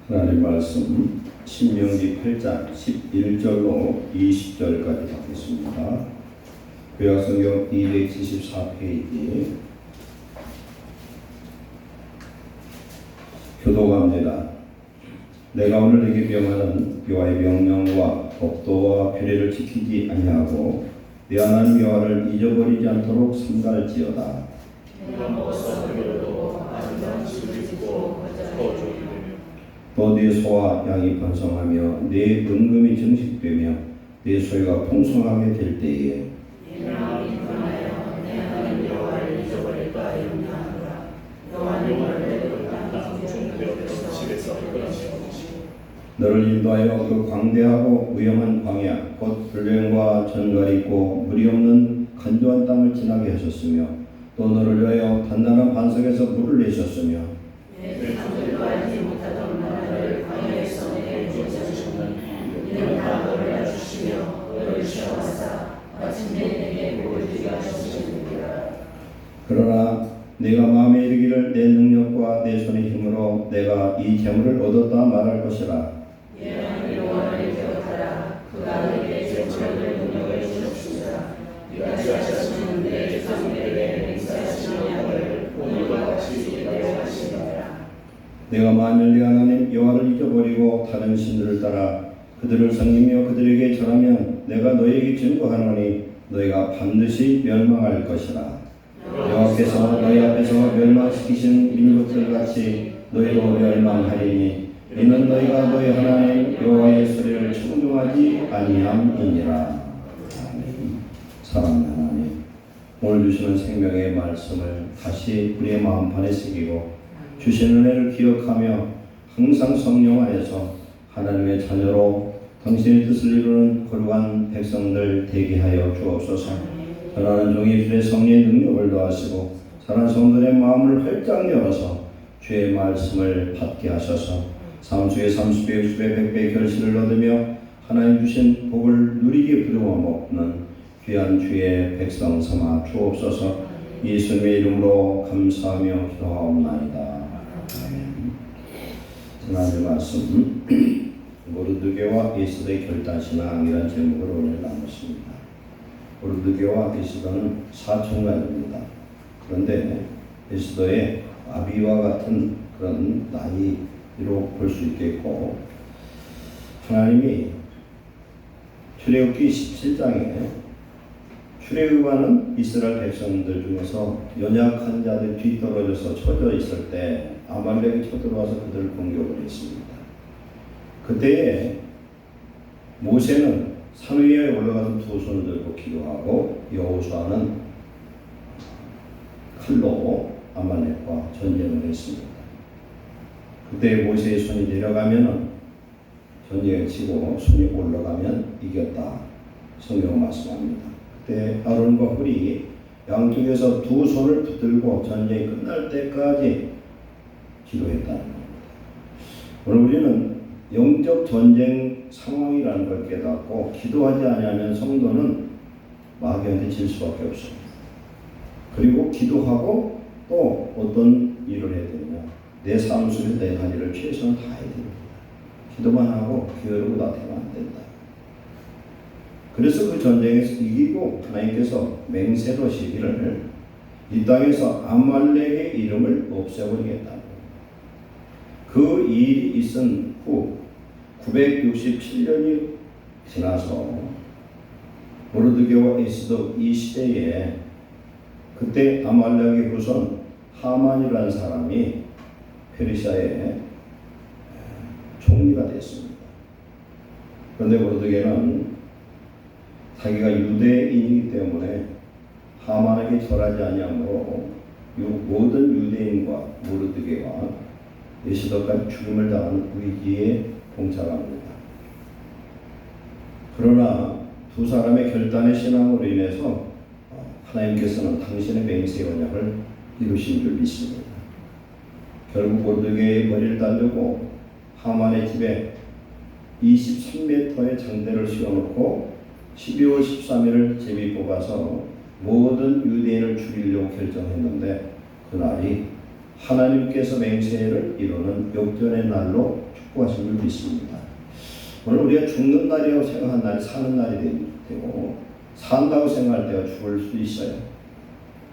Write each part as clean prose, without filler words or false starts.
하나님 말씀 신명기 8장 11절로 20절까지 받겠습니다. 구약성경 274페이지 교도갑니다. 내가 오늘 네게 명하는 여호와의 명령과 법도와 규례를 지키지 아니하고 네 하나님 여호와를 잊어버리지 않도록 삼갈지어다. 또 네 소와 양이 번성하며 네 은금이 증식되며 네 소유가 풍성하게 될 때에 너를 인도하여 그 광대하고 위험한 광야 곧 불령과 전갈이 있고 물이 없는 간조한 땅을 지나게 하셨으며 또 너를 위하여 단단한 반석에서 물을 내셨으며 그러나 네가 마음에 이르기를 내 능력과 내 손의 힘으로 내가 이 재물을 얻었다 말할 것이라. 내가 만일 네 하나님 여호와를 잊어버리고 다른 신들을 따라 그들을 섬기며 그들에게 절하면 내가 너희에게 증거하노니 너희가 반드시 멸망할 것이라. 여호와께서 너희 앞에서 멸망시키신 민족들 같이 너희도 멸망하리니 이는 너희가 너희 하나님 여호와의 소리를 청중하지 아니함이니라. 아멘. 사랑하는 하나님, 오늘 주시는 생명의 말씀을 다시 우리의 마음판에 새기고 주신 은혜를 기억하며 항상 성령 안에서 하나님의 자녀로 당신의 뜻을 이루는 거룩한 백성들 되게 하여 주옵소서. 전하는 종이 주의 성령의 능력을 더하시고 사랑하는 성도의 마음을 활짝 열어서 주의 말씀을 받게 하셔서 삼수의 30배, 60배, 100배 결실을 얻으며 하나님 주신 복을 누리게 부르고 먹는 귀한 주의 백성 삼아 주옵소서. 예수님의 이름으로 감사하며 기도하옵나이다. 하나님의 말씀 모르드게와 에스더의 결단신앙이라는 제목으로 오늘 나눴습니다. 모르드게와 에스더는 사촌가입니다. 그런데 에스더의 아비와 같은 그런 나이로 볼 수 있겠고, 하나님이 출애굽기 17장에 출애굽하는 이스라엘 백성들 중에서 연약한 자들 뒤떨어져서 처져 있을 때 아말렉이 쳐들어와서 그들을 공격을 했습니다. 그때에 모세는 산 위에 올라가서 두 손을 들고 기도하고 여호수아는 칼로 아말렉과 전쟁을 했습니다. 그때 모세의 손이 내려가면 전쟁을 치고 손이 올라가면 이겼다. 성경 말씀합니다. 그때 아론과 훌이 양쪽에서 두 손을 붙들고 전쟁이 끝날 때까지 기도했다는 겁니다. 오늘 우리는 영적 전쟁 상황이라는 걸 깨닫고 기도하지 않으면 성도는 마귀한테 질 수밖에 없습니다. 그리고 기도하고 또 어떤 일을 해야 되느냐, 내 삶 속에 내 할 일을 최선을 다해야 됩니다. 기도만 하고 게으르고 나태하면 안 된다. 그래서 그 전쟁에서 이기고 하나님께서 맹세하시기를 이 땅에서 아말렉의 이름을 없애버리겠다. 그 일이 있은 후 967년이 지나서 모르드게와 에스더 이 시대에 그때 아말렉의 후손 하만이라는 사람이 페르시아의 총리가 됐습니다. 그런데 모르드게는 자기가 유대인이기 때문에 하만에게 절하지 아니하므로 모든 유대인과 모르드게와 에스더까지 죽음을 당하는 위기에 봉착합니다. 그러나 두 사람의 결단의 신앙으로 인해서 하나님께서는 당신의 맹세의 언약을 이루신 줄 믿습니다. 결국 모르드게의 머리를 자르고 하만의 집에 23m의 장대를 씌워놓고 12월 13일을 제비 뽑아서 모든 유대인을 죽이려고 결정했는데 그날이 하나님께서 맹세를 이루는 역전의 날로 축복하신 줄 믿습니다. 오늘 우리가 죽는 날이라고 생각한 날이 사는 날이 되고 산다고 생각할 때가 죽을 수도 있어요.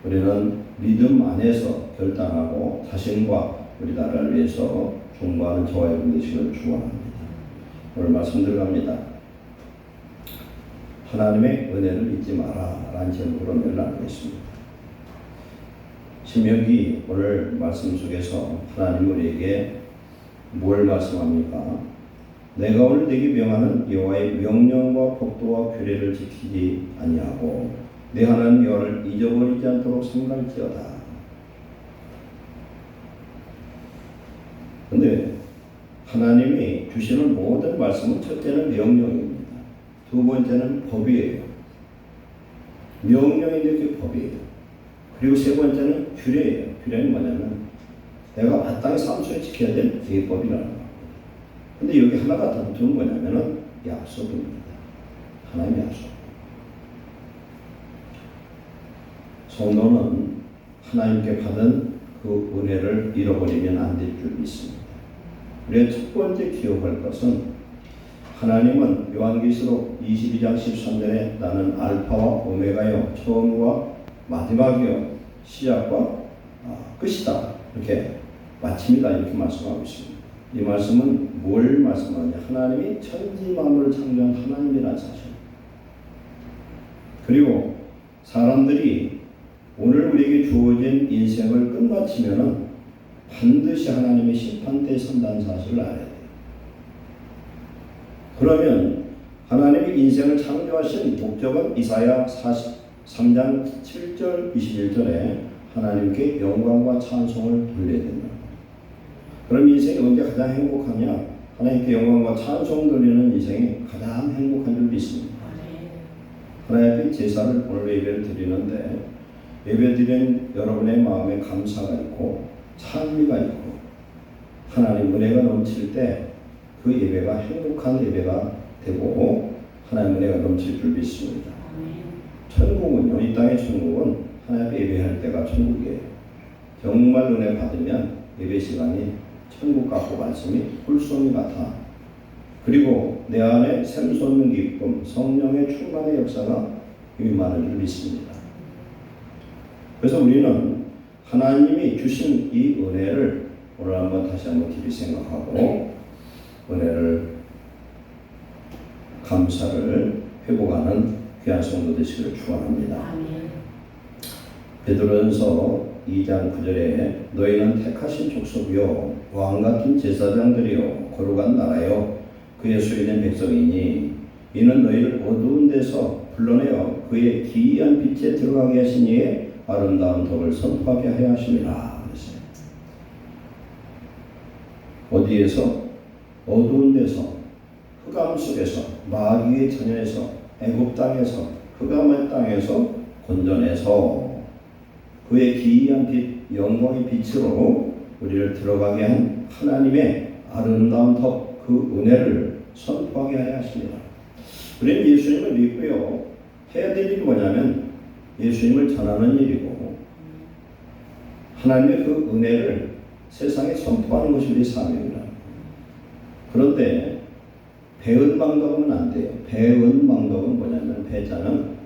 우리는 믿음 안에서 결단하고 자신과 우리 나라를 위해서 중보하는 저와 여러분 되시기를 축원합니다. 오늘 말씀 들어갑니다. 하나님의 은혜를 잊지 마라 라는 제목으로 오늘 나누겠습니다. 신명기 오늘 말씀 속에서 하나님 우리에게 뭘 말씀합니까? 내가 오늘 네게 명하는 여호와의 명령과 법도와 규례를 지키지 아니하고 내 하나님 여호와를 잊어버리지 않도록 삼갈지어다. 근데 하나님이 주시는 모든 말씀은 첫째는 명령입니다. 두 번째는 법이에요. 명령인데 그게 법이에요. 그리고 세 번째는 규례예요. 규례는 뭐냐면 내가 마땅히 삶 속에 지켜야 될 계법이라는 겁니다. 근데 여기 하나가 더 붙은 뭐냐면은 약속입니다. 하나님의 약속. 성도는 하나님께 받은 그 은혜를 잃어버리면 안 될 줄 믿습니다. 우리가 첫 번째 기억할 것은 하나님은 요한계시록 22장 13절에 나는 알파와 오메가요 처음과 마지막이요 시작과 끝이다 이렇게 마칩니다 이렇게 말씀하고 있습니다. 이 말씀은 뭘 말씀하느냐? 하나님이 천지 만물을 창조한 하나님이라는 사실. 그리고 사람들이 오늘 우리에게 주어진 인생을 끝마치면은 반드시 하나님의 심판대에 선다는 사실을 알아야 돼요. 그러면 하나님이 인생을 창조하신 목적은 이사야 43장 7절 21절에 하나님께 영광과 찬송을 돌려야 된다. 그럼 인생이 언제 가장 행복하냐? 하나님께 영광과 찬송 돌리는 인생이 가장 행복한 줄 믿습니다. 하나님 제사를 오늘 예배를 드리는데 예배 드린 여러분의 마음에 감사가 있고 찬미가 있고 하나님 은혜가 넘칠 때 그 예배가 행복한 예배가 되고 하나님 은혜가 넘칠 줄 믿습니다. 천국은요, 이 땅의 천국은 하나님 예배할 때가 천국이에요. 정말 은혜 받으면 예배 시간이 천국 같고 말씀이 꿀송이 같아. 그리고 내 안에 샘솟는 기쁨, 성령의 충만의 역사가 임하는 줄 믿습니다. 그래서 우리는 하나님이 주신 이 은혜를 오늘 한번 다시 한번 깊이 생각하고 은혜를 감사를 회복하는 귀한 성도 되시기를 축원합니다. 베드로전서 2장 9절에 너희는 택하신 족속이요 왕같은 제사장들이요 거룩한 나라요 그의 소유된 백성이니 이는 너희를 어두운 데서 불러내어 그의 기이한 빛에 들어가게 하신 이의 아름다운 덕을 선포하게 하여 하심이라. 그랬어요. 어디에서? 어두운 데서, 흑암 속에서, 마귀의 자녀에서, 애굽 땅에서, 흑암의 땅에서 건져내서 그의 기이한 빛, 영광의 빛으로 우리를 들어가게 한 하나님의 아름다운 덕, 그 은혜를 선포하게 하여 하십니다. 우리는 예수님을 믿고요. 해야 될 일이 뭐냐면 예수님을 전하는 일이고 하나님의 그 은혜를 세상에 선포하는 것이 우리의 사명이라. 그런데 배은망덕은 안 돼요. 배은망덕은 뭐냐면 배자는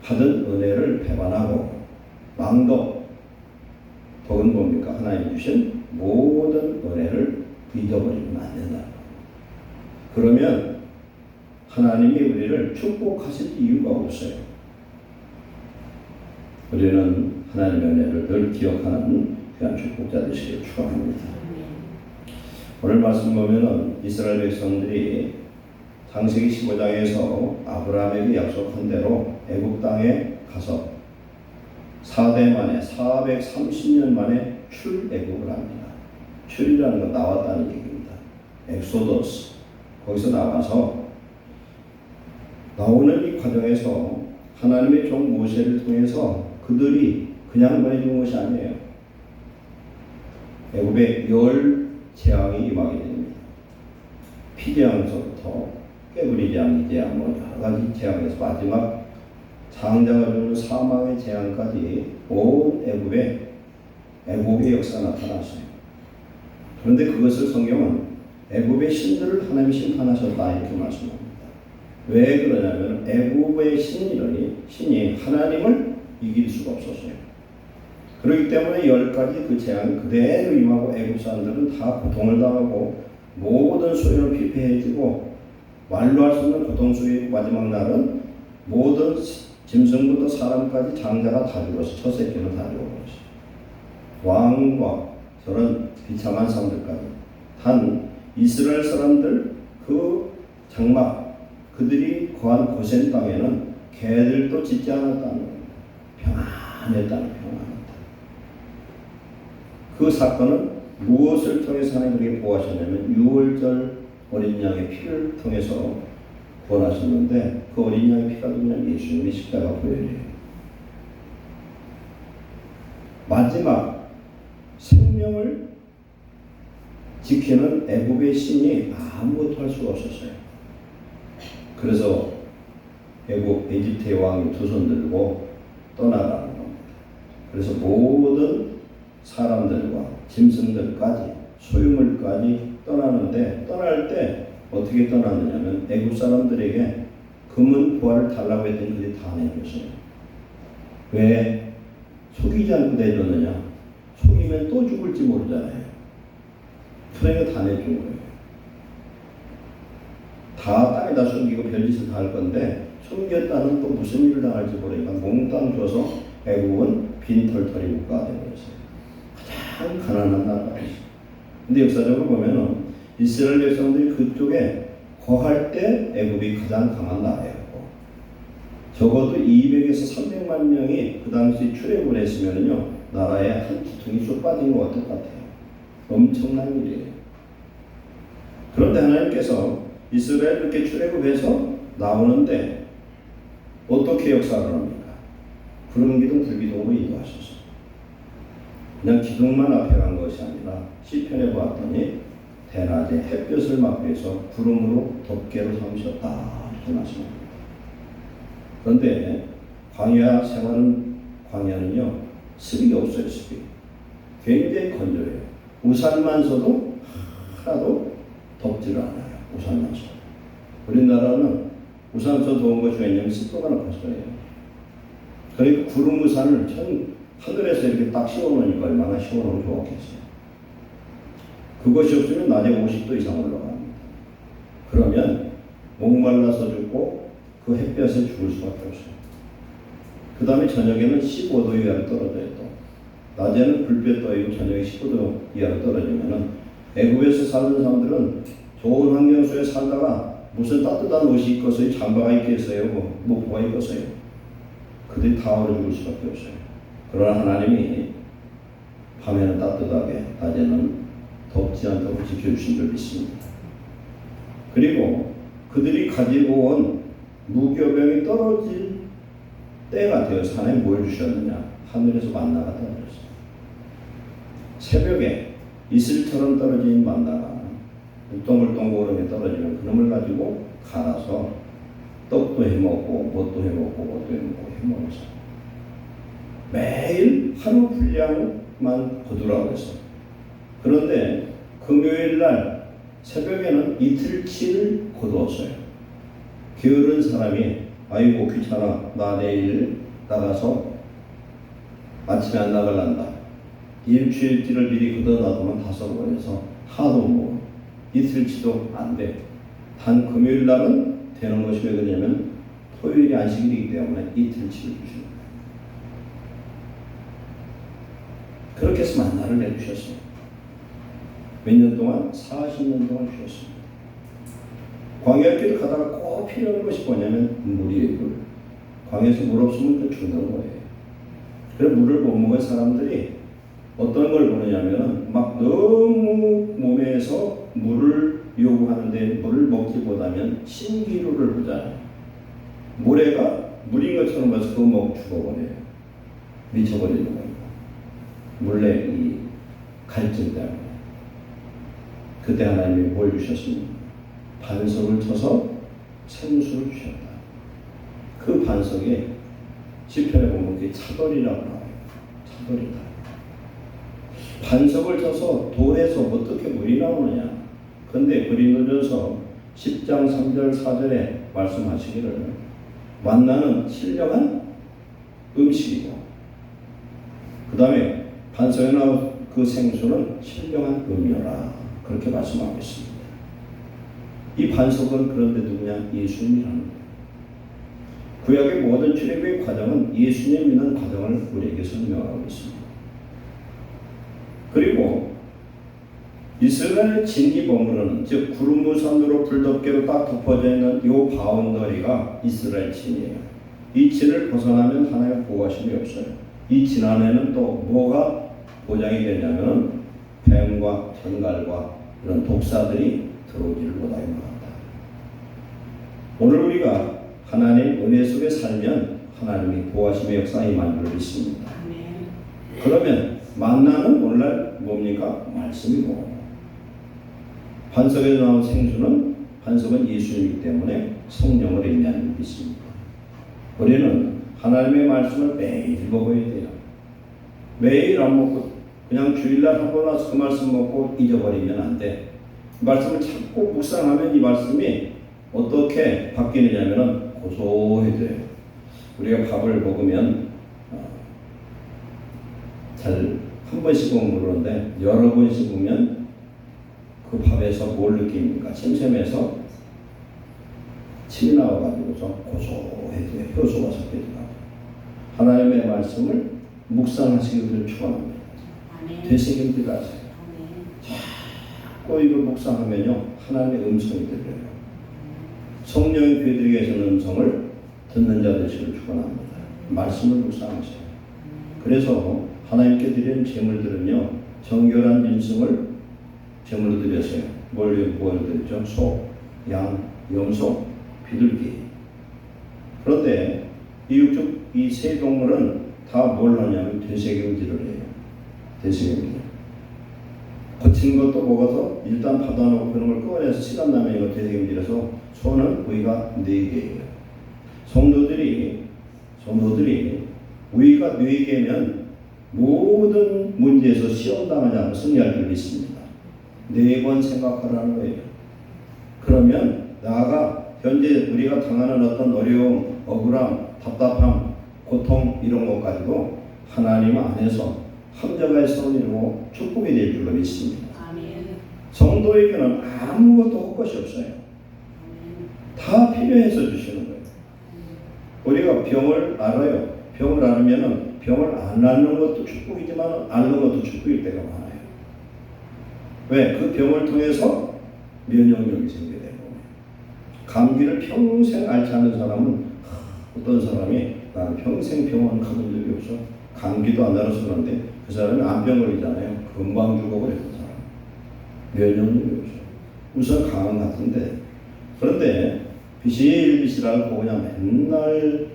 받은 은혜를 배반하고 망덕, 덕은 뭡니까? 하나님 주신 모든 은혜를 잊어버리면 안 된다. 그러면 하나님이 우리를 축복하실 이유가 없어요. 우리는 하나님의 은혜를 늘 기억하는 귀한 축복자 되시길 축원합니다. 오늘 말씀 보면은 이스라엘 백성들이 창세기 15장에서 아브라함에게 약속한 대로 애굽 땅에 가서 4대 만에 430년 만에 출애굽을 합니다. 출이라는 건 나왔다는 얘기입니다. 엑소더스. 거기서 나와서 나오는 이 과정에서 하나님의 종 모세를 통해서 그들이 그냥 보내준 것이 아니에요. 애굽에 열 재앙이 임하게 됩니다. 피재앙서부터 깨부리 재앙, 재앙, 여러 가지 재앙에서 마지막 장자가 주는 사망의 재앙까지 온 애굽의 역사가 나타났어요. 그런데 그것을 성경은 애굽의 신들을 하나님이 심판하셨다 이렇게 말씀합니다. 왜 그러냐면 애굽의 신이 하나님을 이길 수가 없었어요. 그렇기 때문에 10가지 그 재앙이 그대로 임하고 애굽 사람들은 다 고통을 당하고 모든 소유는 피폐해지고 말로 할 수 없는 고통 속에 마지막 날은 모든 짐승부터 사람까지 장자가 다 죽어서 첫 새끼는 다 죽어버렸어요. 왕과 저런 비참한 사람들까지 단 이스라엘 사람들 그 장막 그들이 거한 고센 땅에는 개들도 짖지 않았다는 겁니다. 평안했다는 평안했다. 그 사건은 무엇을 통해서 하나님이 보호하셨냐면 6월절 어린 양의 피를 통해서 구원하셨는데 그 어린 양의 피가 누구냐면 예수님의 십자가 보혈이에요. 마지막 생명을 지키는 애굽의 신이 아무것도 할 수가 없었어요. 그래서 애굽 에집트의 왕이 두 손 들고 떠나가는 겁니다. 그래서 모든 사람들과 짐승들까지 소유물까지 떠나는데 떠날 때 어떻게 떠나느냐면 애굽 사람들에게 금은 보화를 달라고 했더니 그들이 다 내줬어요. 왜? 속이지 않고 내줬느냐? 속이면 또 죽을지 모르잖아요. 그러니까 다 내준 거예요. 다 땅에다 숨기고 별짓을 다 할 건데 숨겼다는 또 무슨 일을 당할지 모르니까 몽땅 줘서 애굽은 빈털터리 국가가 되어버렸어요. 가장 가난한 나라였어요. 근데 역사적으로 보면은 이스라엘 백성들이 그쪽에 거할 때 애굽이 가장 강한 나라였고 적어도 200에서 300만 명이 그 당시 출애굽을 했으면은요 나라에 한 기둥이 쏙 빠진 것 똑같아요. 엄청난 일이에요. 그런데 하나님께서 이스라엘 이렇게 출애굽해서 나오는데 어떻게 역사를 합니까? 구름 기둥 불기둥으로 인도하셔서 그냥 기둥만 앞에 간 것이 아니라 시편에 보았더니 대낮에 햇볕을 막기 위해서 구름으로 덮개로 삼으셨다 이렇게 말씀합니다. 그런데 광야 생활은 광야는요 습이 없어요. 습이 굉장히 건조해요. 우산만 써도 하나도 덥지를 않아요. 우산만 써도. 우리나라는 우산 써도 더운 것이 왜냐면 습도가 높아서예요. 그러니까 구름 우산을 하늘에서 이렇게 딱 씌워놓으니까 얼마나 시원하고 좋았겠어요. 그것이 없으면 낮에 50도 이상 올라갑니다. 그러면 목말라서 죽고 그 햇볕에 죽을 수밖에 없어요. 그 다음에 저녁에는 15도 이하로 떨어져요. 또 낮에는 불볕 떠이고 저녁에 15도 이하로 떨어지면은 애굽에서 살던 사람들은 좋은 환경 속에 살다가 무슨 따뜻한 옷이 입고서요, 잠바가 있겠어요, 목포가 입고서요. 그들이 다 얼어 죽을 수밖에 없어요. 그러나 하나님이 밤에는 따뜻하게, 낮에는 덥지 않다고 지켜주신 줄 믿습니다. 그리고 그들이 가지고 온 무교병이 떨어질 때가 되어서 하나님 뭘 주셨느냐? 하늘에서 만나가 떨어졌어요. 새벽에 이슬처럼 떨어진 만나가 동글동글하게 떨어지면 그놈을 가지고 갈아서 떡도 해먹고 뭣도 해먹고 뭣도 해먹고 해먹었어요. 매일 하루 분량만 거두라고 했어요. 그런데 금요일 날 새벽에는 이틀치를 거두었어요. 게으른 사람이 아이고 귀찮아 나 내일 나가서 아침에 안 나갈란다. 일주일치를 미리 걷어놔두면 다 써버려서 하도 뭐 이틀치도 안 돼. 단 금요일 날은 되는 것이 왜 그러냐면 토요일이 안식일이기 때문에 이틀치를 주시는 거예요. 그렇게 해서 만나를 내주셨어요. 몇 년 동안? 40년 동안 주셨습니다. 광야길을 가다가 꼭 필요한 것이 뭐냐면 물이에요. 물. 광야에서 물 없으면 또 죽는 거예요. 그래서 물을 못 먹은 사람들이 어떤 걸 보느냐면 막 너무 몸에서 물을 요구하는데 물을 먹기보다는 신기루를 보잖아요. 모래가 물인 것처럼 봐서 그거 먹고 죽어버려요. 미쳐버리는 거예요. 물의 이 갈증 때문에. 그때 하나님이 뭘 주셨습니까? 반석을 쳐서 생수를 주셨다. 그 반석에 시편에 보면 그게 차돌이라고 나와요. 차돌이다. 반석을 쳐서 돌에서 어떻게 물이 나오느냐? 그런데 2 고린도전서 10장 3절 4절에 말씀하시기를 만나는 신령한 음식이고 그 다음에 반석에 나온 그 생수는 신령한 음료라 그렇게 말씀하고 있습니다. 이 반석은 그런데 누구냐? 예수님이라는 거예요. 구약의 모든 출애굽의 과정은 예수님 믿는 과정을 우리에게 설명하고 있습니다. 그리고 이스라엘 진이 머무르는 즉 구름무산으로 불덮개로 딱 덮어져 있는 이 바운더리가 이스라엘 진이에요. 이 진을 벗어나면 하나님의 보호하심이 없어요. 이 진 안에는 또 뭐가 보장이 되냐면 뱀과 전갈과 이런 독사들이 들어오지를 못하게 막았다. 오늘 우리가 하나님 은혜 속에 살면 하나님이 보호하심의 역사에 임할 줄 믿습니다. 그러면 만나는 오늘날 뭡니까? 말씀이고 반석에서 나온 생수는 반석은 예수님이기 때문에 성령을 의미하는 줄 믿습니다. 우리는 하나님의 말씀을 매일 먹어야 돼요. 매일 안 먹고 그냥 주일날 한 번 와서 그 말씀 먹고 잊어버리면 안 돼. 말씀을 자꾸 묵상하면 이 말씀이 어떻게 바뀌느냐면 고소해져요. 우리가 밥을 먹으면 잘 한 번 씹으면 모르는데 여러 번 씹으면 그 밥에서 뭘 느낍니까? 샘샘해서 침이 나와가지고서 고소해져요. 효소가 섞여지고 하나님의 말씀을 묵상하시기를 축원합니다. 되새김질 하세요. 자꾸 이걸 묵상하면요 하나님의 음성이 들려요. 성령이 그들에게 하시는 음성을 듣는 자 되시기를 축원합니다. 말씀을 묵상하세요. 그래서 하나님께 드리는 제물들은요 정결한 인승을 제물로 드렸어요. 뭘 드렸죠? 소, 양, 염소, 비둘기. 그런데 이 세 동물은 다 뭘 하냐면 되새김질을 해요. 되새김질. 거친 것도 먹어서 일단 받아놓고 그런 걸 꺼내서 시간 나면 이거 되새김질해서 소는 우리가 4개예요. 성도들이 우리가 4개면 모든 문제에서 시험당하지 않고 승리할 줄 믿습니다. 4번 생각하라는 거예요. 그러면 나아가 현재 우리가 당하는 어떤 어려움, 억울함, 답답함, 고통 이런 것 가지고 하나님 안에서 함정의 선을 이루고 축복이 될 줄로 믿습니다. 아멘. 성도에게는 아무것도 할 것이 없어요. 아멘. 다 필요해서 주시는 거예요. 우리가 병을 알아요. 병을 알으면은 병을 안 앓는 것도 축복이지만 앓는 것도 축복일 때가 많아요. 왜? 그 병을 통해서 면역력이 생기게 되는 거예요. 감기를 평생 앓지 않는 사람은 어떤 사람이 나는 평생 병원 가본 적이 없어. 감기도 안 알아서 그런데 그 사람이 암병 걸리잖아요. 금방 죽어버려 그 사람. 면역력이 없어. 우선 강한 같은데 그런데 비실비실하고 그냥 맨날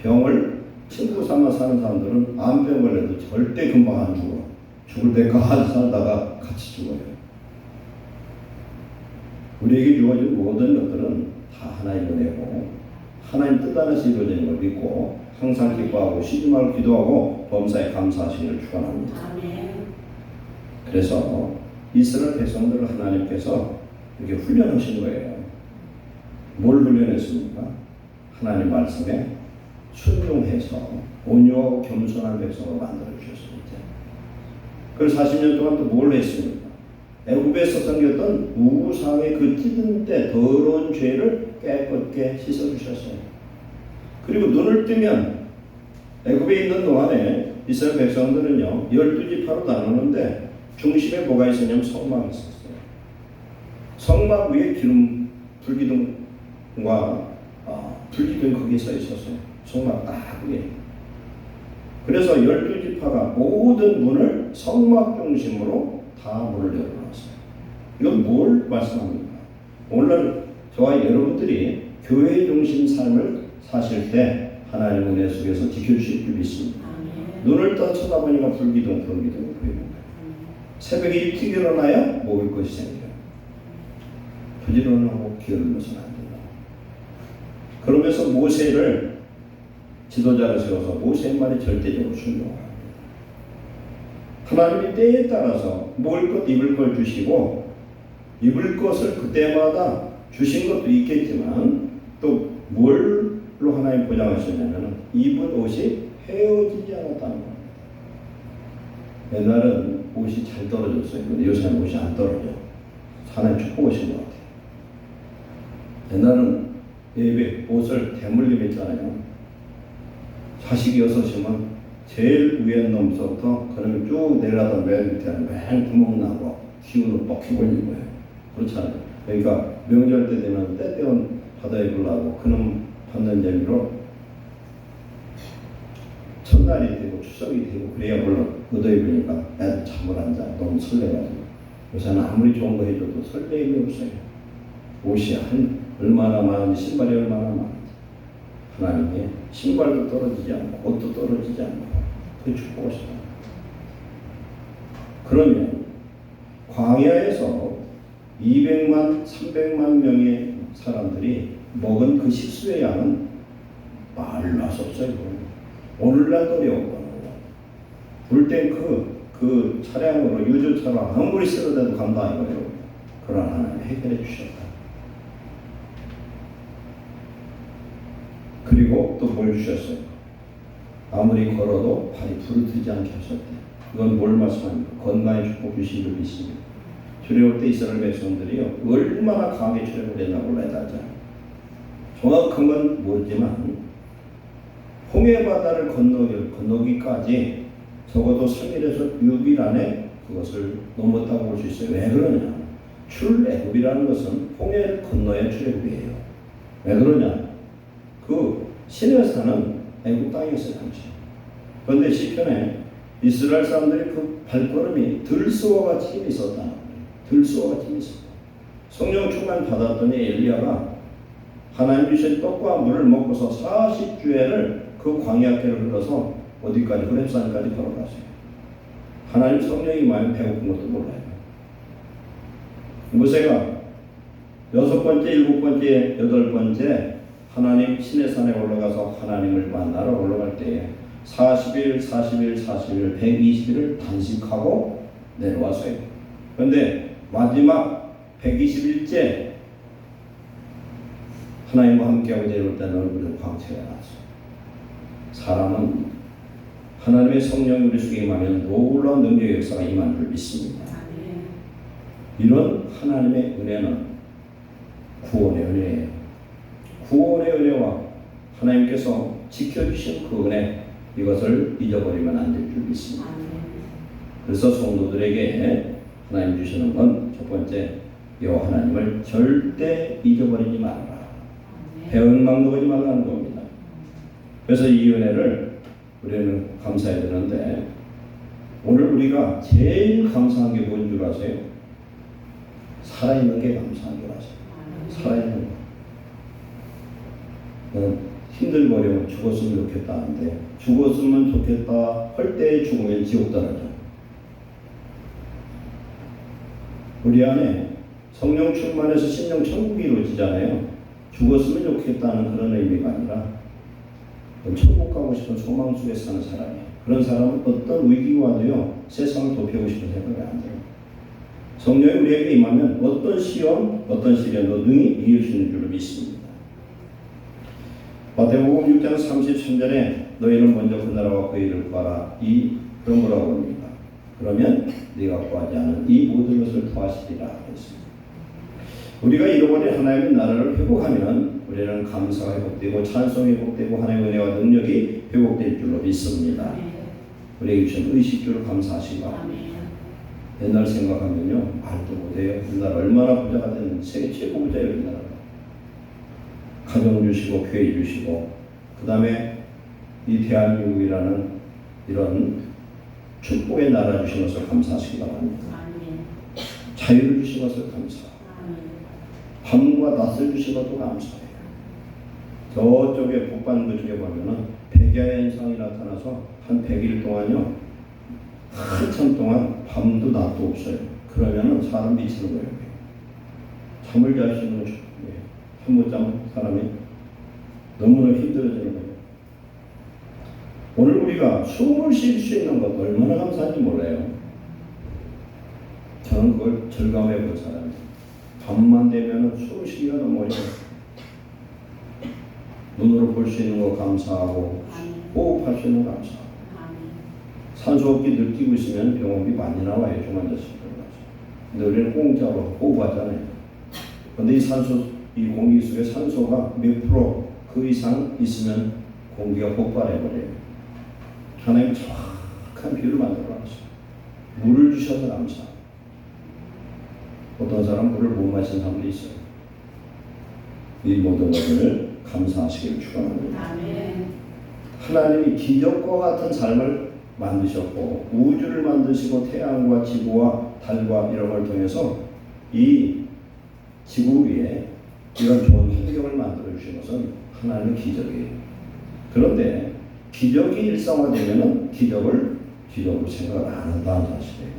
병을 친구 삼아 사는 사람들은 암병 걸려도 절대 금방 안 죽어. 죽을 때까지 살다가 같이 죽어요. 우리에게 주어진 모든 것들은 다 하나님의 은혜고 하나님 뜻 안에서 이루어지는 걸 믿고 항상 기뻐하고 쉬지 말고 기도하고 범사에 감사하시기를 축원합니다. 그래서 이스라엘 백성들을 하나님께서 이렇게 훈련하신 거예요. 뭘 훈련했습니까? 하나님 말씀에 순종해서 온유하고 겸손한 백성으로 만들어 주셨습니다. 그래서 40년 동안 또 뭘 했습니까? 애굽에서 섬겼던 우상의 그 찌든 때 더러운 죄를 깨끗게 씻어주셨어요. 그리고 눈을 뜨면 애굽에 있는 동안에 이스라엘 백성들은요 12지파로 나누는데 중심에 뭐가 있었냐면 성막이 있었어요. 성막 위에 기름 불기둥과 불기둥이 거기에 서 있었어요. 성막 딱 위에. 그래서 12지파가 모든 문을 성막 중심으로 다 문을 열어놨어요. 이건 뭘 말씀합니까? 오늘날 저와 여러분들이 교회 중심 삶을 사실 때 하나님 은혜 속에서 지켜주실 줄 믿습니다. 눈을 떠 쳐다보니까 불기둥이 보이는 거예요. 새벽에 일찍 일어나야 먹을 것이 생겨요. 부지런하고 게을러서는 안 돼요. 그러면서 모세를 지도자로 세워서 모세의 말에 절대적으로 순종합니다. 하나님이 때에 따라서 먹을 것 입을 걸 주시고 입을 것을 그때마다 주신 것도 있겠지만 또 뭘로 하나님 보장하시냐면 입은 옷이 헤어지지 않았다는 겁니다. 옛날은 옷이 잘 떨어졌어요. 근데 요새는 옷이 안 떨어져. 하나님 축복하신 것 같아요. 옛날은 예배 옷을 대물림 했잖아요. 자식이 6이면 제일 위에 놈서부터 그놈이 쭉 내려가던 맨 밑에는 맨 구멍 나고 기운을 뻑히 걸린 거예요. 그렇잖아요. 그러니까 명절 때 되면 때때운 받아 입으려고 그놈 받는 재미로 첫날이 되고 추석이 되고 그래야 물론 얻어 입으니까 애들 잠을 안 자. 너무 설레가지고. 요새는 아무리 좋은 거 해줘도 설레임이 없어요. 옷이 얼마나 많은지, 신발이 얼마나 많은지. 하나님의 신발도 떨어지지 않고 옷도 떨어지지 않고 그 축복하시다. 그러면 광야에서 200만, 300만 명의 사람들이 먹은 그 식수의 양은 말로 할 수 없어요. 오늘날도 어려운 거예요. 불탱크 그 차량으로 유조차로 아무리 쓸어대도 간다 이거예요. 그러나 하나님 해결해 주셨다. 그리고 또 뭘 주셨어요? 아무리 걸어도 발이 부르트지 않게 하셨대. 이건 뭘 말씀합니까? 건강의 축복 주신 줄 믿습니다. 출애굽 때 이스라엘 백성들이요 얼마나 강하게 출애굽을 했나 몰라야 하죠. 정확한 건 모르지만 홍해 바다를 건너기까지 적어도 3일에서 6일 안에 그것을 넘었다고 볼 수 있어요. 왜 그러냐? 출애굽이라는 것은 홍해를 건너야 출애굽이에요. 왜 그러냐? 그 시내산은 애굽 땅이었어요 당시. 그런데 시편에 이스라엘 사람들이 그 발걸음이 들소와 같이 힘이 있었다는 거예요. 들소와 같이 힘이 있었다. 성령 충만 받았더니 엘리야가 하나님 주신 떡과 물을 먹고서 40주일을 그 광야길을 흘러서 어디까지 호렙산까지 걸어갔어요. 하나님 성령이 많이 배고픈 것도 몰라요. 모세가 6번째, 7번째, 8번째 하나님 시내산에 올라가서 하나님을 만나러 올라갈 때에 40일, 120일을 단식하고 내려왔어요. 그런데 마지막 120일째 하나님과 함께하고 내려올 때는 얼굴에 광채가 났어요. 사람은 하나님의 성령이 우리 속에 임하면 놀라운 능력의 역사가 임하는 줄 믿습니다. 이런 하나님의 은혜는 구원의 은혜예요. 구원의 은혜와 하나님께서 지켜주신 그 은혜, 이것을 잊어버리면 안 될 줄 믿습니다. 그래서 성도들에게 하나님 주시는 건 첫 번째, 여호와 하나님을 절대 잊어버리지 말아라. 배은망덕하지 말라는 겁니다. 그래서 이 은혜를 우리는 감사해야 되는데, 오늘 우리가 제일 감사한 게 뭔 줄 아세요? 살아있는 게 감사한 줄 아세요? 살아있는 거. 힘들고 어려우면 죽었으면 좋겠다 하는데, 죽었으면 좋겠다 할 때 죽으면 지옥 떨어져. 우리 안에 성령 충만해서 신령 천국이 이루어지잖아요. 죽었으면 좋겠다는 그런 의미가 아니라 천국 가고 싶은 소망 속에 사는 사람이에요. 그런 사람은 어떤 위기가 와도요 세상을 도피하고 싶은 생각이 안 들어요. 성령이 우리에게 임하면 어떤 시험, 어떤 시련도 능히 이길 수 있는 줄로 믿습니다. 마태복음 6장 33절에 너희는 먼저 그 나라와 그 일을 구하라. 그런 거라고 합니다. 그러면 네가 구하지 않은 이 모든 것을 더하시리라 했습니다. 우리가 잃어버린 하나님의 나라를 회복하면 우리는 감사가 회복되고 찬송이 회복되고 하나님의 은혜와 능력이 회복될 줄로 믿습니다. 우리에게 주신 의식주를 감사하시기 바랍니다. 옛날 생각하면요 말도 못해요. 우리나라 얼마나 부자가 됐는지 세계 최고 부자예요. 우리나라가. 가정 주시고 교회 주시고 그 다음에 이 대한민국이라는 이런 축복의 나라 주신 것을 감사하시기 바랍니다. 자유를 주신 것을 감사합니다. 밤과 낮을 주신 것도 감사해요. 저쪽에 북반구 쪽에 보면은 백야의 현상이 나타나서 한 100일 동안요 한참 동안 밤도 낮도 없어요. 그러면은 사람 미치는 거예요. 잠을 잘 수 있는 축복이에요. 잠 못 자면 사람이 너무나 힘들어지는 거예요. 오늘 우리가 숨을 쉴 수 있는 것 얼마나 감사한지 몰라요. 저는 그걸 절감해 본 사람이에요. 밤만 되면 숨쉬기가 너무 어려워요. 눈으로 볼 수 있는 거 감사하고 호흡할 수 있는 거 감사하고 산소호흡기 느끼고 있으면 병원비 많이 나와요. 중환자실 근데 우리는 공짜로 호흡하잖아요. 근데 이 산소, 이 공기 속에 산소가 몇 프로 그 이상 있으면 공기가 폭발해버려요. 하나님 정확한 비율을 만들어놨어요. 물을 주셔서 감사합니다. 어떤 사람 물을 못 마시는 사람도 있어요. 이 모든 것들을 감사하시길 축원합니다. 하나님이 기적과 같은 삶을 만드셨고 우주를 만드시고 태양과 지구와 달과 이런 걸 통해서 이 지구 위에 이런 좋은 환경을 만들어 주신 것은 하나님의 기적이에요. 그런데 기적이 일상화되면 기적으로 생각을 안 한다는 사실이에요.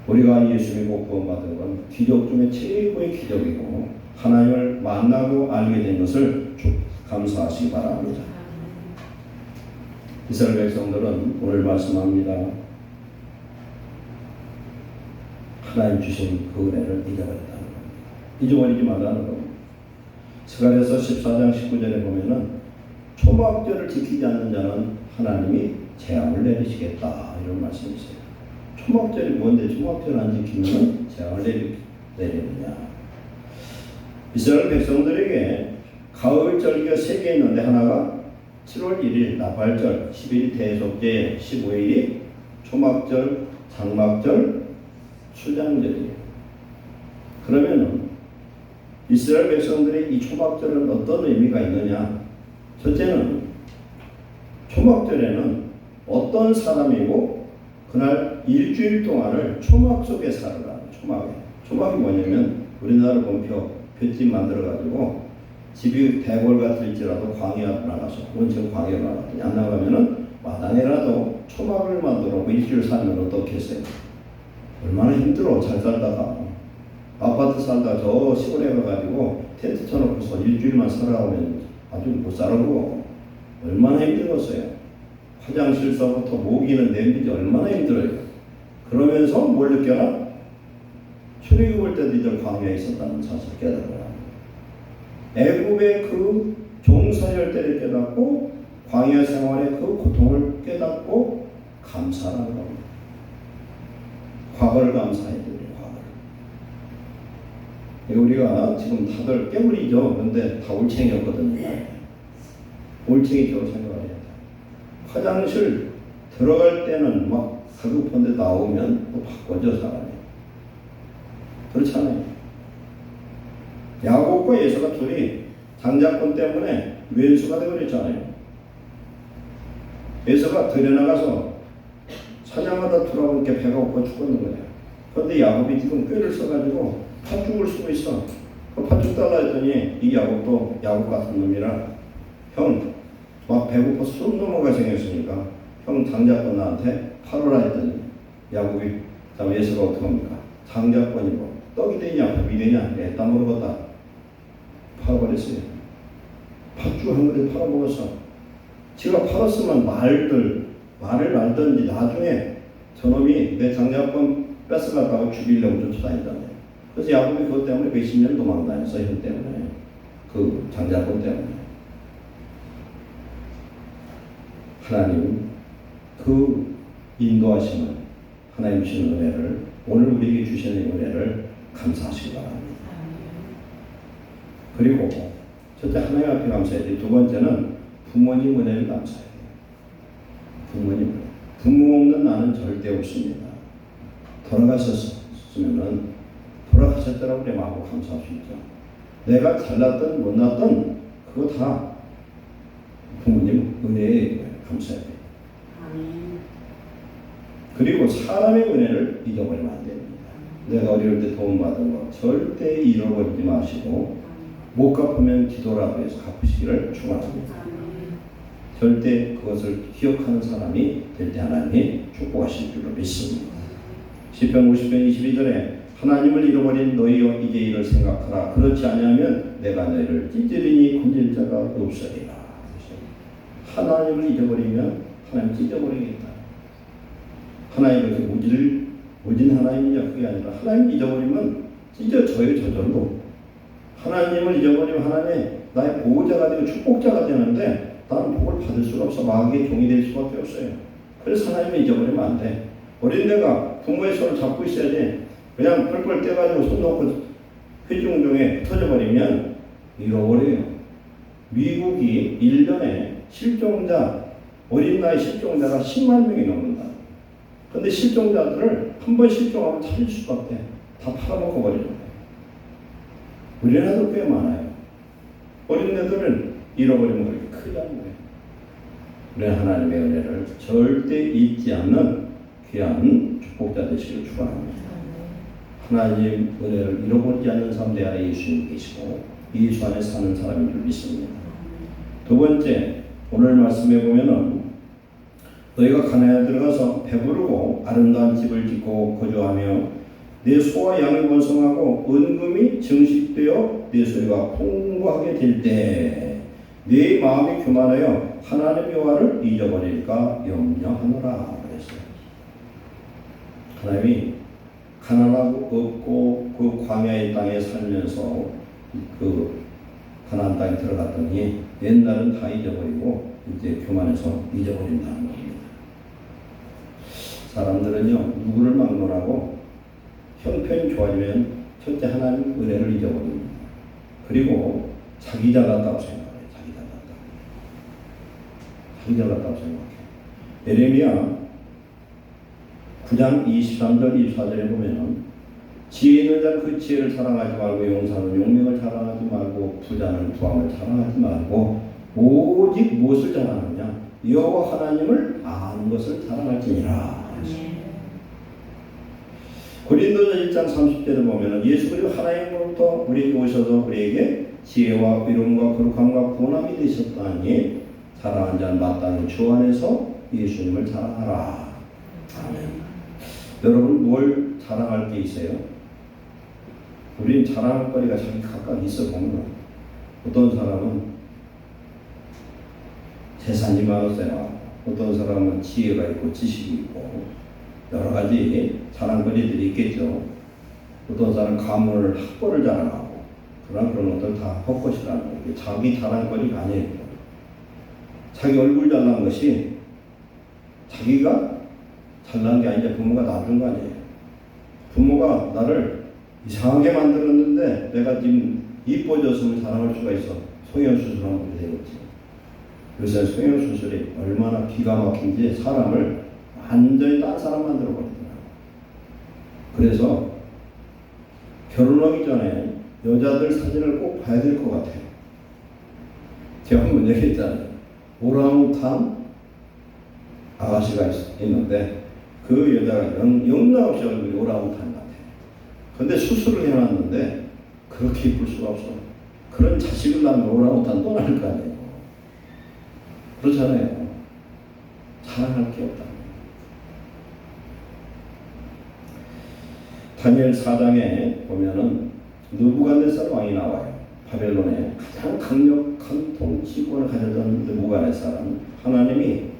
우리가 예수 믿고 구원받은 건 기적 중에 최고의 기적이고 하나님을 만나고 알게 된 것을 감사하시기 바랍니다. 이스라엘 백성들은 오늘 말씀합니다. 하나님 주신 그 은혜를 잊어버렸다는 겁니다. 잊어버리지 말라는 겁니다. 스가랴서 14장 19절에 보면은 초막절을 지키지 않는 자는 하나님이 재앙을 내리시겠다 이런 말씀이 있어요. 초막절이 뭔데 초막절 안 지키면 재앙을 내리느냐. 이스라엘 백성들에게 가을 절기가 3개 있는데 하나가 7월 1일 나팔절, 10일이 대속제, 15일이 초막절, 장막절, 수장절이에요. 그러면은 이스라엘 백성들의 이 초막절은 어떤 의미가 있느냐? 첫째는 초막절에는 어떤 사람이고 그날 일주일 동안을 초막 속에 살아라. 초막이 뭐냐면 우리나라 보면 볏짚 만들어가지고 집이 대궐 같을지라도 광야 나가서 원천 광야 나갔더니 안 나가면은 마당에라도 초막을 만들어 일주일 살면 어떻겠어요? 얼마나 힘들어. 잘 살다가 아파트 살다가 저 시골에 가가지고 텐트 쳐놓고서 일주일만 살아오면 아주 못 살고 얼마나 힘들었어요. 화장실서부터 모기는 냄비지 얼마나 힘들어요. 그러면서 뭘 느껴라? 출애굽할 때도 이들 광야에 있었다는 사실을 깨달아요. 애굽의 그 종사열 때를 깨닫고 광야 생활의 그 고통을 깨닫고 감사하는 겁니다. 과거를 감사해야 돼요. 과거를. 우리가 지금 다들 깨물이죠. 그런데 다 올챙이였거든요. 올챙이라고 생각을 해야 돼요. 화장실 들어갈 때는 막 가급한데 나오면 또 바꿔줘 사람이. 그렇잖아요. 야곱과 예수가 둘이 장자권 때문에 왼수가 되어버렸잖아요. 예수가 들여나가서 사냥하다 돌아오니까 배가 고파 죽었는 거예요. 그런데 야곱이 지금 꾀를 써가지고 팥죽을 쓰고 있어. 그 팥죽 달라 했더니 이 야곱도 야곱 같은 놈이라 형 막 배고파 숨 넘어가 생겼으니까 형 장자권 나한테 팔아라 했더니 야곱이 다음 예수가 어떻게 합니까? 장자권이고 떡이 되냐 밥이 되냐 애따 모르겠다 팔아버렸어요. 팥죽 한 그릇 팔아먹었어. 지가 팔았으면 말을 말든지 나중에 저놈이 내 장자권 뺏어갔다고 죽이려고 쫓아다니잖아요. 그래서 야곱이 그것 때문에 몇십 년 도망다녔어. 형 때문에. 그 장자권 때문에. 하나님 그 인도하시는 하나님 주시는 은혜를 오늘 우리에게 주시는 은혜를 감사하시기 바랍니다. 그리고 첫째 하나님 앞에 감사해야 돼요. 두 번째는 부모님 은혜를 감사해야 돼요. 부모님 부모 없는 나는 절대 없습니다. 돌아가셨으면은 돌아가셨더라고 우리 마음으로 감사할 수 있죠. 내가 잘났든 못났든 그거 다 부모님 은혜에 감사해야 돼요. 그리고 사람의 은혜를 잊어버리면 안 됩니다. 내가 어릴 때 도움받은 거 절대 잃어버리지 마시고 못 갚으면 기도라도 해서 갚으시기를 축원합니다. 절대 그것을 기억하는 사람이 될 때 하나님이 축복하실 줄로 믿습니다. 시편 50편 22절에 하나님을 잃어버린 너희여 이제 이를 생각하라. 그렇지 아니하면 내가 너희를 찢으리니 건질 자가 없으리라. 하나님을 잊어버리면 하나님 찢어버리겠다. 하나님 그렇게 무진 하나님이냐 그게 아니라 하나님 잊어버리면 진짜 저절로 하나님을 잊어버리면 하나님 나의 보호자가 되고 축복자가 되는데 나는 복을 받을 수가 없어. 마귀의 종이 될 수밖에 없어요. 그래서 하나님을 잊어버리면 안 돼. 어린애가 부모의 손을 잡고 있어야지 그냥 뻘뻘 떼가지고 손 놓고 회중중에 터져버리면 잃어버려요. 미국이 1년에 실종자, 어린 나이 실종자가 10만 명이 넘는다. 근데 실종자들을 한 번 실종하면 찾을 수밖에 다 팔아먹고 버리는 거예요. 우리나라도 꽤 많아요. 어린애들은 잃어버리면 그렇게 크지 않은 거예요. 우리는 하나님의 은혜를 절대 잊지 않는 귀한 축복자 되시길 축원합니다. 하나님 은혜를 잃어버리지 않는 사람 내 안에 예수님 계시고 예수 안에 사는 사람인 줄 믿습니다. 두 번째, 오늘 말씀에 보면은 너희가 가나안에 들어가서 배부르고 아름다운 집을 짓고 거주하며 내 소와 양이 번성하고 은금이 증식되어 내 소유가 풍부하게 될 때 네 마음이 교만하여 하나님 여호와를 잊어버릴까 염려하노라 그랬어요. 하나님이 가난하고 없고 그 광야의 땅에 살면서 그 가나안 땅에 들어갔더니 옛날은 다 잊어버리고 이제 교만해서 잊어버린다는 겁니다. 사람들은요 누구를 막론하고 형편이 좋아지면 첫째 하나님 은혜를 잊어버립니다. 그리고 자기 잘났다고 생각해요. 자기 잘났다고 생각해요. 예레미야 9장 23절 24절에 보면 지혜 있는 자는 그 지혜를 자랑하지 말고 용사는 용명을 자랑하지 말고 부자는 부함을 자랑하지 말고 오직 무엇을 자랑하느냐 여호와 하나님을 아는 것을 자랑할지니라. 고린도서 1장 30절에 보면 예수 그리스도 하나님으로부터 우리에게 오셔서 우리에게 지혜와 위로움과 거룩함과 구원함이 되셨다니 자랑한 자는 마땅히 주 안에서 예수님을 자랑하라. 아멘. 여러분 뭘 자랑할 게 있어요? 우린 자랑할 거리가 자기 각각 있어 보면 어떤 사람은 재산이 많으세요. 어떤 사람은 지혜가 있고 지식이 있고 여러 가지 자랑거리들이 있겠죠. 어떤 사람은 가문을 학벌을 자랑하고 그런 것들 다 헛것이라는 거예요. 자기 자랑거리가 아니에요. 자기 얼굴 잘난 것이 자기가 잘난 게 아니라 부모가 낳아준 거 아니에요. 부모가 나를 이상하게 만들었는데 내가 지금 이뻐졌으면 자랑할 수가 있어. 성형수술하면 되겠지. 요새 성형수술이 얼마나 기가 막힌지 사람을 완전히 딴 사람 만들어버리더라고요. 그래서 결혼하기 전에 여자들 사진을 꼭 봐야 될 것 같아요. 제가 한번 얘기했잖아요. 오랑우탄 아가씨가 있는데 그 여자가 영락없이 얼굴이 오랑우탄 같아요. 근데 수술을 해놨는데 그렇게 이쁠 수가 없어. 그런 자식을 낳으면 오랑우탄 또 낳을 거 아니에요. 그렇잖아요. 자랑할 게 없다. 다니엘 4장에 보면은 느부갓네살 왕이 나와요. 바벨론의 가장 강력한 통치권을 가졌던 느부갓네살은 하나님이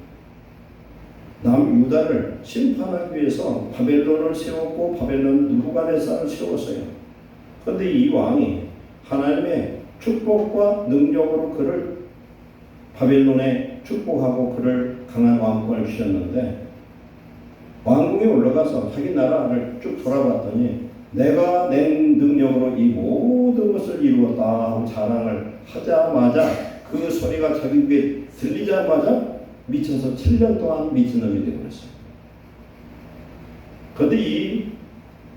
남유다를 심판하기 위해서 바벨론을 세웠고 바벨론 느부갓네살을 세웠어요. 그런데 이 왕이 하나님의 축복과 능력으로 그를 바벨론에 축복하고 그를 강한 왕권을 주셨는데 왕궁에 올라가서 자기 나라를 쭉 돌아봤더니 내가 내 능력으로 이 모든 것을 이루었다 하고 자랑을 하자마자 그 소리가 자기 귀에 들리자마자 미쳐서 7년 동안 미친놈이 되어버렸어요. 그런데 이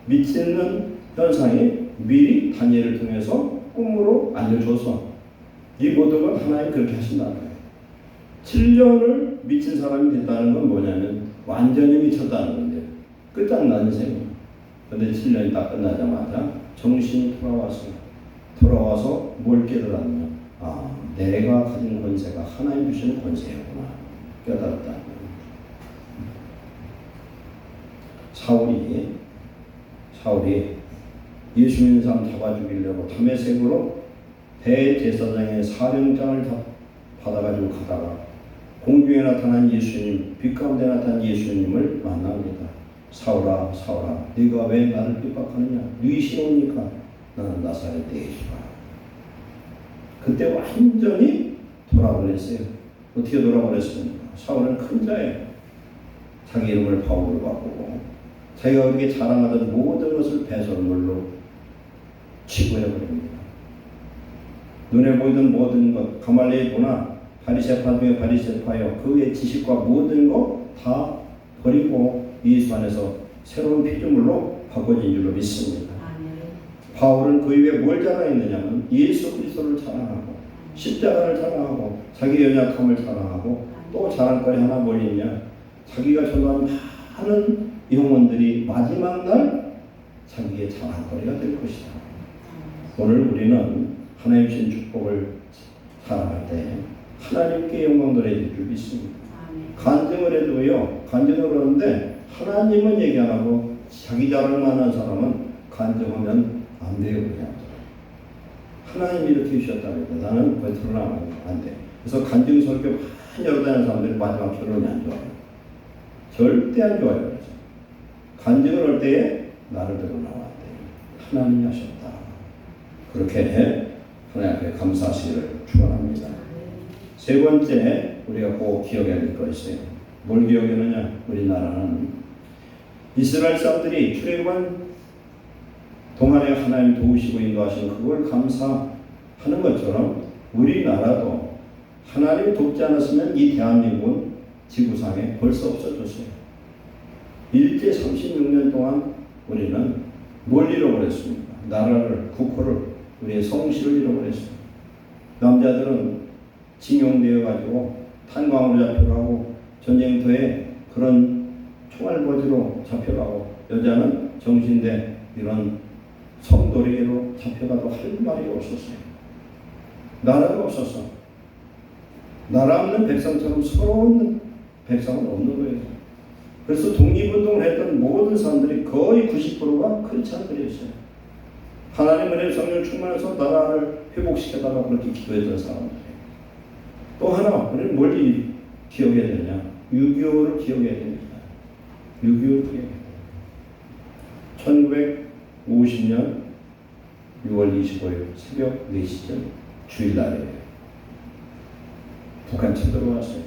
미치는 현상이 미리 다니엘을 통해서 꿈으로 알려줘서 이 모든 걸 하나님 그렇게 하신다는 거예요. 7년을 미친 사람이 됐다는 건 뭐냐면 완전히 미쳤다는 건데 끝장난 셈이에요. 그런데 7년이 다 끝나자마자 정신이 돌아와서 뭘 깨달았냐. 아, 내가 가진 권세가 하나님 주시는 권세였구나 깨달았다. 사울이 예수 믿는 사람 잡아 죽이려고 다메섹으로 대제사장의 사령장을 받아가지고 가다가 공중에 나타난 예수님, 빛 가운데 나타난 예수님을 만납니다. 사울아 사울아 네가 왜 나를 핍박하느냐? 네 시오니까 나는 나사렛 예수라. 그때 완전히 돌아버렸어요. 어떻게 돌아버렸습니까? 사울은 큰 자예요. 자기 이름을 바울로 바꾸고 자기가 그렇게 자랑하던 모든 것을 배설물로 치부해버립니다. 눈에 보이던 모든 것, 가말리엘보나 바리새파 중에 바리새파여 그의 지식과 모든 것 다 버리고 예수 안에서 새로운 피조물로 바꿔진 줄로 믿습니다. 바울은 그 이후에 뭘 자랑했느냐면 예수 그리스도를 자랑하고 십자가를 자랑하고 자기 연약함을 자랑하고 또 자랑거리 하나 뭘 있냐? 자기가 전도한 많은 영혼들이 마지막 날 자기의 자랑거리가 될 것이다. 오늘 우리는 하나님 주신 축복을 자랑할 때 하나님께 영광 돌려드릴 줄 믿습니다. 간증을 해도요, 간증을 하는데 하나님은 얘기 안 하고 자기 자랑만 하는 사람은 간증하면 안 돼요. 그냥 하나님이 이렇게 주셨다고 해도 나는 거기 드러나면 안 돼. 그래서 간증 설교 많이 열어다니는 사람들이 마지막 결론이 안 좋아요. 절대 안 좋아요. 그래서 간증을 할 때에 나를 드러나야 돼. 하나님이 하셨다. 그렇게 하나님 앞에 감사하시기를 축원합니다. 세 번째 우리가 꼭 기억해야 될 것이 있어요. 뭘 기억하느냐? 우리나라는 이스라엘 사람들이 출애굽한 동안에 하나님 도우시고 인도하신 그걸 감사하는 것처럼 우리나라도 하나님이 돕지 않았으면 이 대한민국은 지구상에 벌써 없어졌어요. 일제 36년 동안 우리는 뭘 잃어버렸습니까? 나라를, 국호를, 우리의 성실을 잃어버렸습니다. 남자들은 징용되어가지고 탄광으로 잡혀가고 전쟁터에 그런 총알버지로 잡혀가고 여자는 정신대 이런 성도리로 잡혀가도 할 말이 없었어요. 나라가 없었어. 나라 없는 백성처럼 서러운 백성은 없는 거예요. 그래서 독립운동을 했던 모든 사람들이 거의 90%가 크리스찬들이었어요. 하나님 은혜 성령 충만해서 나라를 회복시켜달라고 그렇게 기도했던 사람들이에요. 또 하나 우리는 뭘 기억해야 되냐? 6.25를 기억해야 됩니다. 6.25를 기억해야 돼요. 1950년 6월 25일 새벽 4시쯤 주일날이에요. 북한 쳐들어왔어요.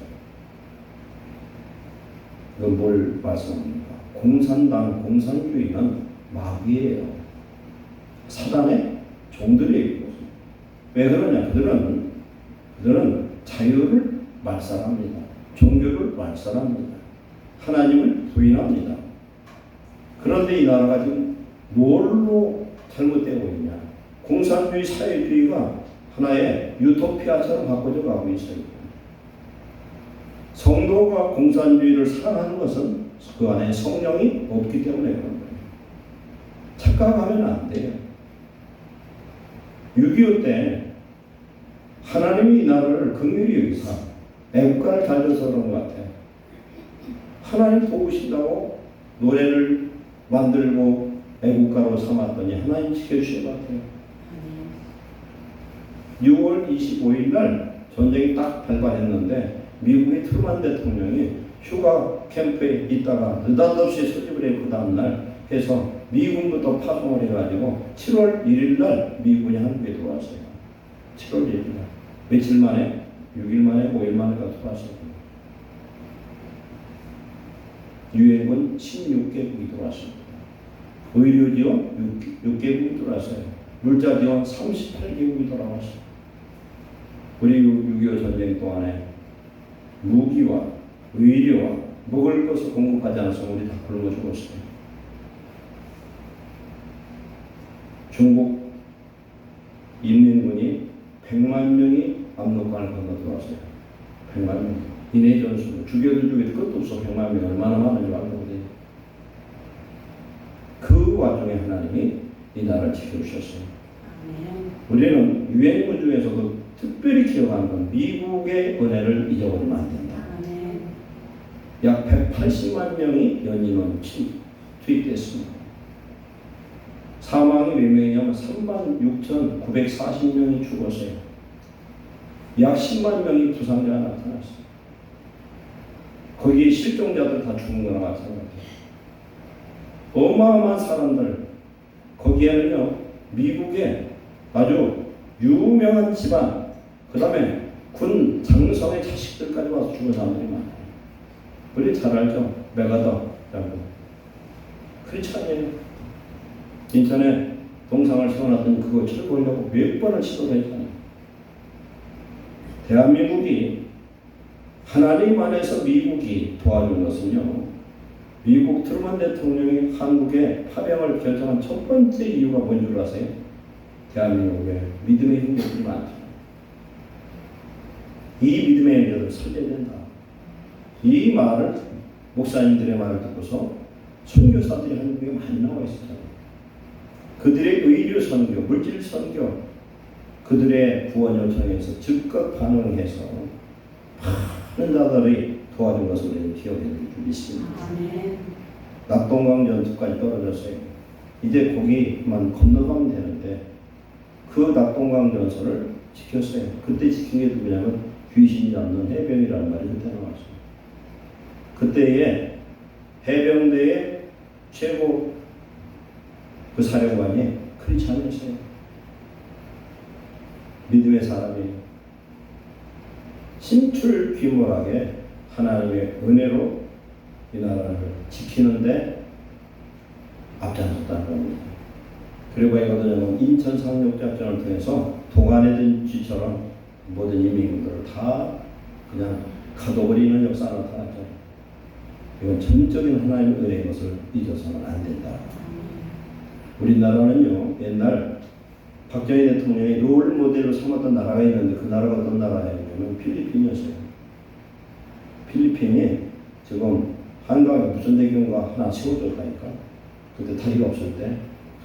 이건 뭘 말씀합니까? 공산당, 공산주의는 마귀예요. 사단의 종들이에요. 왜 그러냐? 그들은 자유를 말살합니다. 종교를 말살합니다. 하나님을 부인합니다. 그런데 이 나라가 지금 뭘로 잘못되고 있냐? 공산주의 사회주의가 하나의 유토피아처럼 바꿔져 가고 있어요. 성도가 공산주의를 사랑하는 것은 그 안에 성령이 없기 때문에 그런 거예요. 착각하면 안 돼요. 6.25 때 하나님이 이 나라를 긍휼히 여기사 애국가를 잘 줘서 그런 것 같아요. 하나님 도우신다고 노래를 만들고 애국가로 삼았더니 하나님 지켜주신 것 같아요. 6월 25일 날 전쟁이 딱 발발했는데 미국의 트루만 대통령이 휴가 캠프에 있다가 느닷없이 소집을 해 그 다음날 해서 미군부터 파송을 해가지고 7월 1일 날 미군이 한국에 들어왔어요. 7월 1일 날 며칠 만에 6일 만에 5일 만에가 들어왔어요. 유엔군 16개국이 들어왔습니다. 의료지원 6개국이 들어왔어요. 물자지원 38개국이 들어왔어요. 우리 6.25 전쟁 동안에 무기와 의료와 먹을 것을 공급하지 않아서 우리 다 굶어 죽었어요. 중국 인민군이 100만 명이 압록강을 건너 들어왔어요. 100만 명. 인해 전술 죽여도 끝도 없어. 100만 명 얼마나 많은지 알고. 그 와중에 하나님이 이 나라를 지켜주셨어요. 우리는 유엔군 중에서도 특별히 기억하는 건 미국의 은혜를 잊어버리면 안 된다. 약 180만 명이 연인원 투입됐습니다. 사망이 몇 명이냐면 36,940명이 죽었어요. 약 10만 명이 부상자가 나타났어요. 거기에 실종자들 다 죽은 거나 마찬가지예요. 어마어마한 사람들, 거기에는요 미국의 아주 유명한 집안, 그 다음에 군 장성의 자식들까지 와서 죽은 사람들이 많아요. 우리 잘 알죠? 메가더라고. 크리스찬이에요. 인천에 동상을 세워놨더니 그거 철거하려고 몇 번을 시도를 했잖아요. 대한민국이 하나님 안에서 미국이 도와준 것은요, 미국 트루먼 대통령이 한국에 파병을 결정한 첫 번째 이유가 뭔 줄 아세요? 대한민국에 믿음의 형제들이 많다. 이 믿음의 형제들을 살려야 된다. 이 말을 목사님들의 말을 듣고서 선교사들이 한국에 많이 나와 있었잖아요. 그들의 의료 선교, 물질 선교, 그들의 구원 요청에서 즉각 반응해서 많은 자들이 도와준 것을 우리는 기억해 줄 믿습니다. 낙동강 전투까지 떨어졌어요. 이제 거기만 건너가면 되는데 그 낙동강 전선을 지켰어요. 그때 지킨 게 누구냐면 귀신이 잡는 해병이라는 말이 그때 나왔어요. 그때의 해병대의 최고 그 사령관이 크리스찬이었어요. 믿음의 사람이 신출귀몰하게 하나님의 은혜로 이 나라를 지키는데 앞장섰다는 겁니다. 그리고 이거는 인천 상륙작전을 통해서 동안의 쥐처럼 모든 이민들을 다 그냥 가둬버리는 역사가 나타났죠. 이건 전적인 하나님의 은혜인 것을 잊어서는 안 된다. 우리나라는요, 옛날 박정희 대통령이 롤 모델로 삼았던 나라가 있는데 그 나라가 어떤 나라였냐면 필리핀이었어요. 필리핀이 지금 한강에 무슨 대교인가 하나 세워줬다니까. 그때 다리가 없을 때,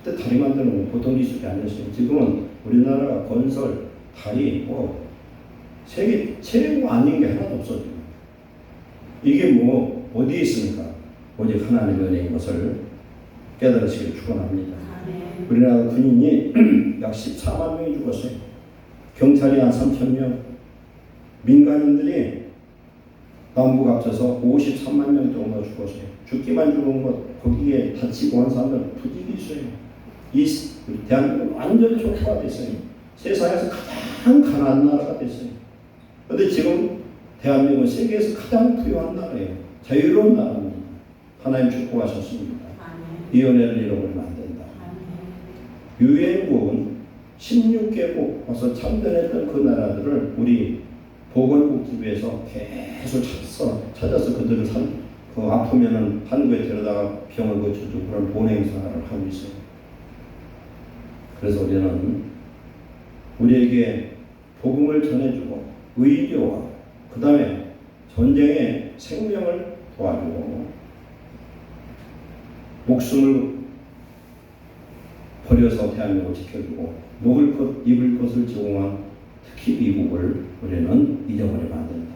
그때 다리 만드는 건 보통 기술이 아니었어요. 지금은 우리나라가 건설, 다리, 세계 최고 아닌 게 하나도 없어요. 이게 뭐 어디에 있습니까? 오직 하나님의 은혜인 것을 깨달으시길 축원합니다. 우리나라 군인이 약 14만 명이 죽었어요. 경찰이 한 3,000명, 민간인들이 남북 합쳐서 53만 명 정도 죽었어요. 죽기만 죽은 것, 거기에 다치고 한 사람들 부득이 있어요. 이 대한민국은 완전히 족보가 됐어요. 세상에서 가장 가난한 나라가 됐어요. 그런데 지금 대한민국은 세계에서 가장 부유한 나라예요. 자유로운 나라입니다. 하나님 축복하셨습니다. 이 은혜를 잃어버리면 안 된다. 유엔군 16개국 와서 참전했던 그 나라들을 우리 보건복지부에서 계속 찾아서 그들을 아프면은 한국에 데려다가 병을 고쳐주고 그런 보행사를 하고 있어요. 그래서 우리는 우리에게 복음을 전해주고 의료와 그 다음에 전쟁의 생명을 도와주고 목숨을 버려서 대한민국을 지켜주고 먹을 것, 입을 것을 제공한 특히 미국을 우리는 잃어버리면 안 된다.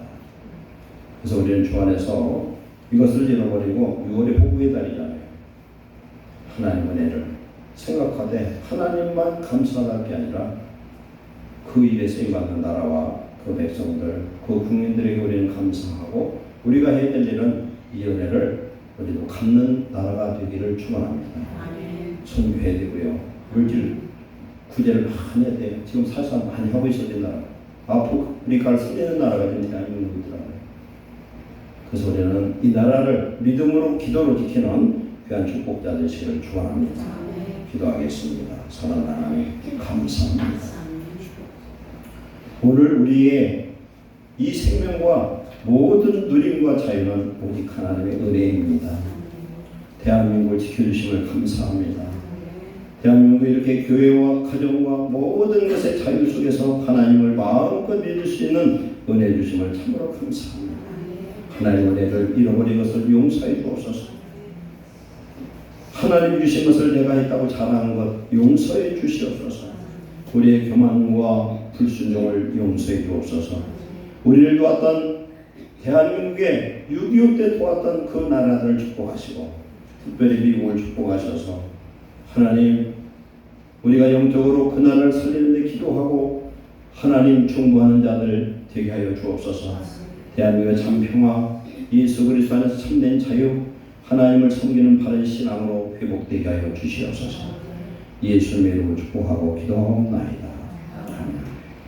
그래서 우리는 주 안에서 이것을 잃어버리고 6월의 호구의 달이잖아요. 하나님 은혜를 생각하되 하나님만 감사할 게 아니라 그 일에 쓰임받는 나라와 그 백성들, 그 국민들에게 우리는 감사하고 우리가 해야 될 일은 이 은혜를 우리도 갚는 나라가 되기를 축원합니다. 선교해야 되고요. 물질 구제를 많이 해야 돼요. 지금 사실상 많이 하고 있어야 나라. 아프리카를 살리는 나라가 된 대한민국이더라고요. 그래서 우리는 이 나라를 믿음으로 기도로 지키는 귀한 축복자 되시기를 축원합니다. 기도하겠습니다. 사랑하는 하나님 감사합니다. 오늘 우리의 이 생명과 모든 누림과 자유는 오직 하나님의 은혜입니다. 대한민국을 지켜주심을 감사합니다. 대한민국이 이렇게 교회와 가정과 모든 것의 자유 속에서 하나님을 마음껏 믿을 수 있는 은혜 주심을 참으로 감사합니다. 하나님의 은혜를 잃어버린 것을 용서해 주옵소서. 하나님 주신 것을 내가 했다고 자랑하는 것 용서해 주시옵소서. 우리의 교만과 불순종을 용서해 주옵소서. 우리를 도왔던 대한민국의 6.25 때 도왔던 그 나라들을 축복하시고 특별히 미국을 축복하셔서 하나님 우리가 영적으로 그 나라를 살리는 데 기도하고 하나님 충고하는 자들 되게 하여 주옵소서. 대한민국의 참 평화, 예수 그리스도 안에서 참된 자유, 하나님을 섬기는 바른 신앙으로 회복되게 하여 주시옵소서. 예수님의 이름으로 축복하고 기도하옵나이다.